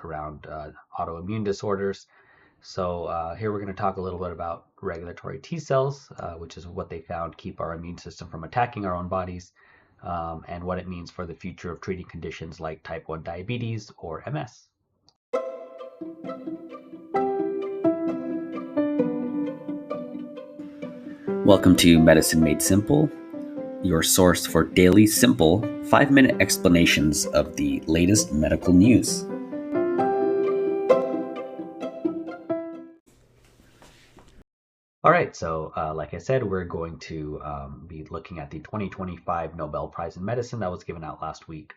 around autoimmune disorders. So here we're going to talk a little bit about regulatory T cells, which is what they found keep our immune system from attacking our own bodies, and what it means for the future of treating conditions like type 1 diabetes or MS. Welcome to Medicine Made Simple, your source for daily, simple, 5-minute explanations of the latest medical news. All right, so like I said, we're going to be looking at the 2025 Nobel Prize in Medicine that was given out last week.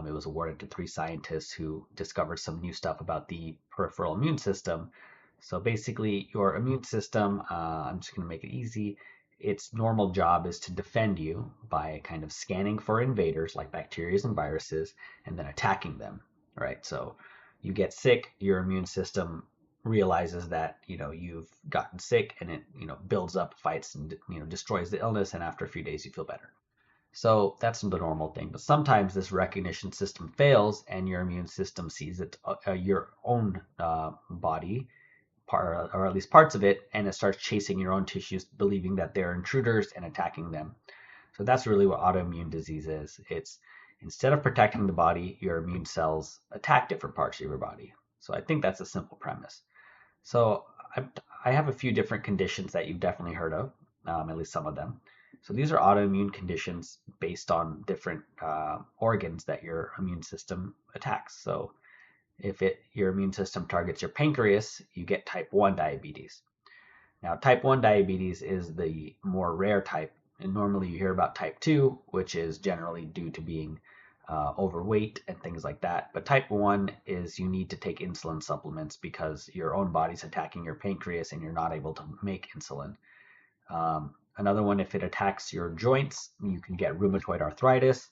It was awarded to 3 scientists who discovered some new stuff about the peripheral immune system. So basically, your immune system, I'm just going to make it easy. Its normal job is to defend you by kind of scanning for invaders like bacteria and viruses and then attacking them, right? So you get sick, your immune system realizes that you've gotten sick, and it builds up, fights, and destroys the illness, and after a few days you feel better. So that's the normal thing. But sometimes this recognition system fails and your immune system sees it, your own body, or at least parts of it, and it starts chasing your own tissues, believing that they're intruders and attacking them. So that's really what autoimmune disease is. It's, instead of protecting the body, your immune cells attack different parts of your body. So I think that's a simple premise. So I have a few different conditions that you've definitely heard of, at least some of them. So these are autoimmune conditions based on different organs that your immune system attacks. So if your immune system targets your pancreas, you get type 1 diabetes. Now, type 1 diabetes is the more rare type, and normally you hear about type 2, which is generally due to being overweight and things like that. But type 1 is you need to take insulin supplements because your own body's attacking your pancreas and you're not able to make insulin. Another one, if it attacks your joints, you can get rheumatoid arthritis.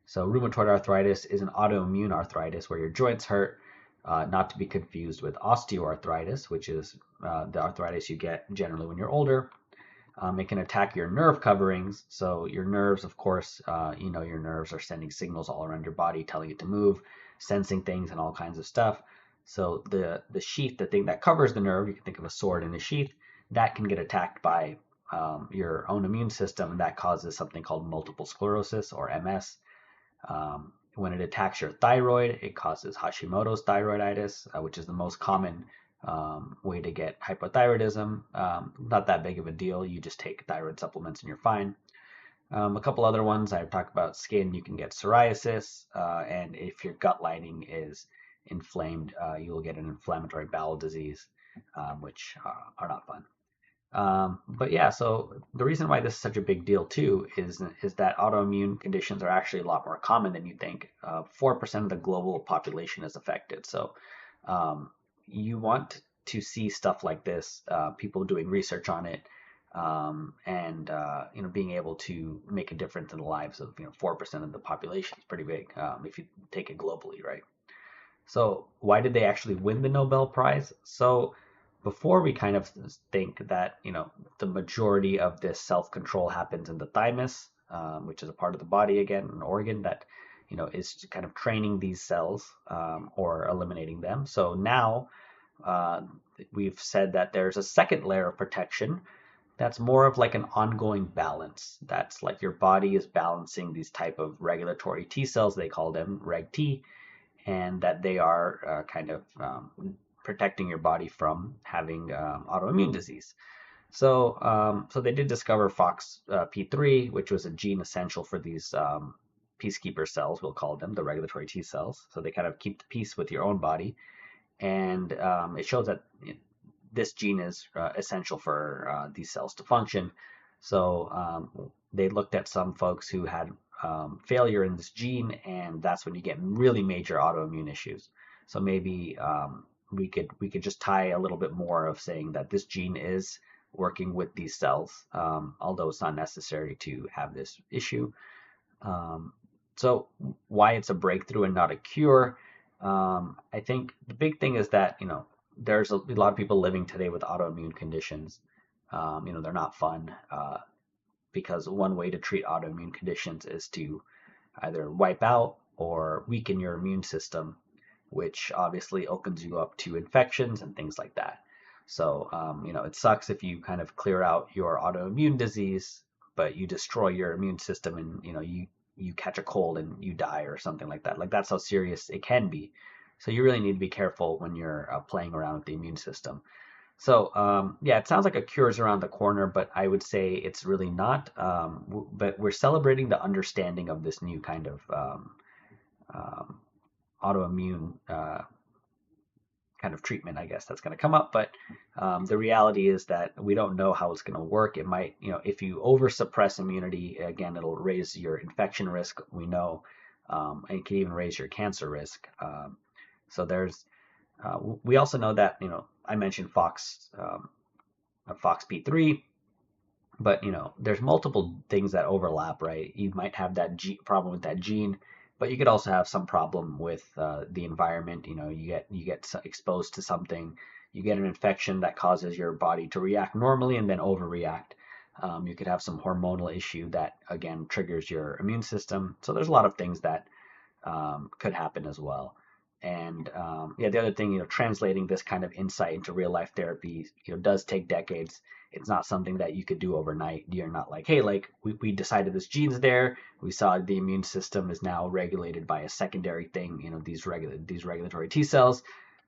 So rheumatoid arthritis is an autoimmune arthritis where your joints hurt, not to be confused with osteoarthritis, which is the arthritis you get generally when you're older. It can attack your nerve coverings. So your nerves, of course, your nerves are sending signals all around your body, telling it to move, sensing things and all kinds of stuff. So the sheath, the thing that covers the nerve, you can think of a sword in a sheath, that can get attacked by your own immune system, and that causes something called multiple sclerosis or MS. When it attacks your thyroid, it causes Hashimoto's thyroiditis, which is the most common way to get hypothyroidism. Not that big of a deal. You just take thyroid supplements and you're fine. A couple other ones I've talked about: skin, you can get psoriasis, and if your gut lining is inflamed, you will get an inflammatory bowel disease, which are not fun. But yeah, so the reason why this is such a big deal too is that autoimmune conditions are actually a lot more common than you think. 4% of the global population is affected. So you want to see stuff like this, people doing research on it, and being able to make a difference in the lives of 4% of the population is pretty big if you take it globally, right? So why did they actually win the Nobel Prize? So before we kind of think that the majority of this self-control happens in the thymus, which is a part of the body, again, an organ that is kind of training these cells or eliminating them. So now uh, we've said that there's a second layer of protection that's more of like an ongoing balance. That's like your body is balancing these type of regulatory T cells, they call them reg T, and that they are kind of protecting your body from having autoimmune disease. So they did discover FOXP3, which was a gene essential for these peacekeeper cells, we'll call them, the regulatory T cells. So they kind of keep the peace with your own body. And it shows that this gene is essential for these cells to function. So they looked at some folks who had failure in this gene, and that's when you get really major autoimmune issues. So maybe we could just tie a little bit more of saying that this gene is working with these cells, although it's not necessary to have this issue. So why it's a breakthrough and not a cure? I think the big thing is that there's a lot of people living today with autoimmune conditions. They're not fun because one way to treat autoimmune conditions is to either wipe out or weaken your immune system. which obviously opens you up to infections and things like that. So, it sucks if you kind of clear out your autoimmune disease, but you destroy your immune system and, you catch a cold and you die or something like that. Like that's how serious it can be. So you really need to be careful when you're playing around with the immune system. So yeah, it sounds like a cure is around the corner, but I would say it's really not. But we're celebrating the understanding of this new kind of um, autoimmune kind of treatment, I guess that's going to come up. But the reality is that we don't know how it's going to work. It might, if you over suppress immunity, again, it'll raise your infection risk. We know, and it can even raise your cancer risk. So we also know that, I mentioned FOXP3, but there's multiple things that overlap, right? You might have that problem with that gene, but you could also have some problem with the environment. You get exposed to something, you get an infection that causes your body to react normally and then overreact. You could have some hormonal issue that again triggers your immune system. So there's a lot of things that could happen as well. And yeah, the other thing, translating this kind of insight into real life therapy, does take decades. It's not something that you could do overnight. You're not like, hey, like we decided this gene's there. We saw the immune system is now regulated by a secondary thing, these regulatory T cells.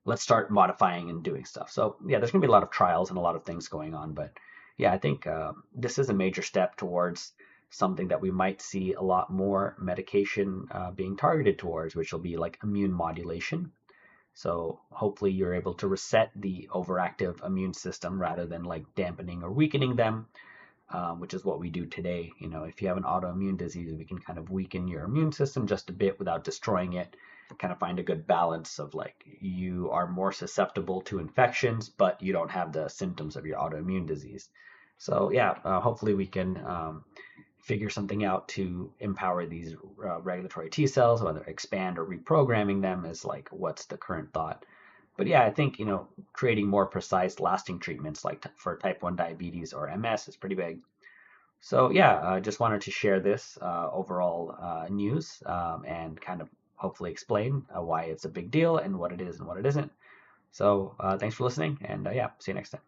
Let's start modifying and doing stuff. So yeah, there's gonna be a lot of trials and a lot of things going on. But yeah, I think this is a major step towards something that we might see a lot more medication being targeted towards, which will be like immune modulation. So hopefully you're able to reset the overactive immune system rather than like dampening or weakening them, which is what we do today. If you have an autoimmune disease, we can kind of weaken your immune system just a bit without destroying it. Kind of find a good balance of like you are more susceptible to infections, but you don't have the symptoms of your autoimmune disease. So yeah, hopefully we can figure something out to empower these regulatory T cells, whether expand or reprogramming them is like what's the current thought. But yeah, I think creating more precise, lasting treatments like for type 1 diabetes or MS is pretty big. So yeah, I just wanted to share this overall news and kind of hopefully explain why it's a big deal and what it is and what it isn't. So thanks for listening, and yeah, see you next time.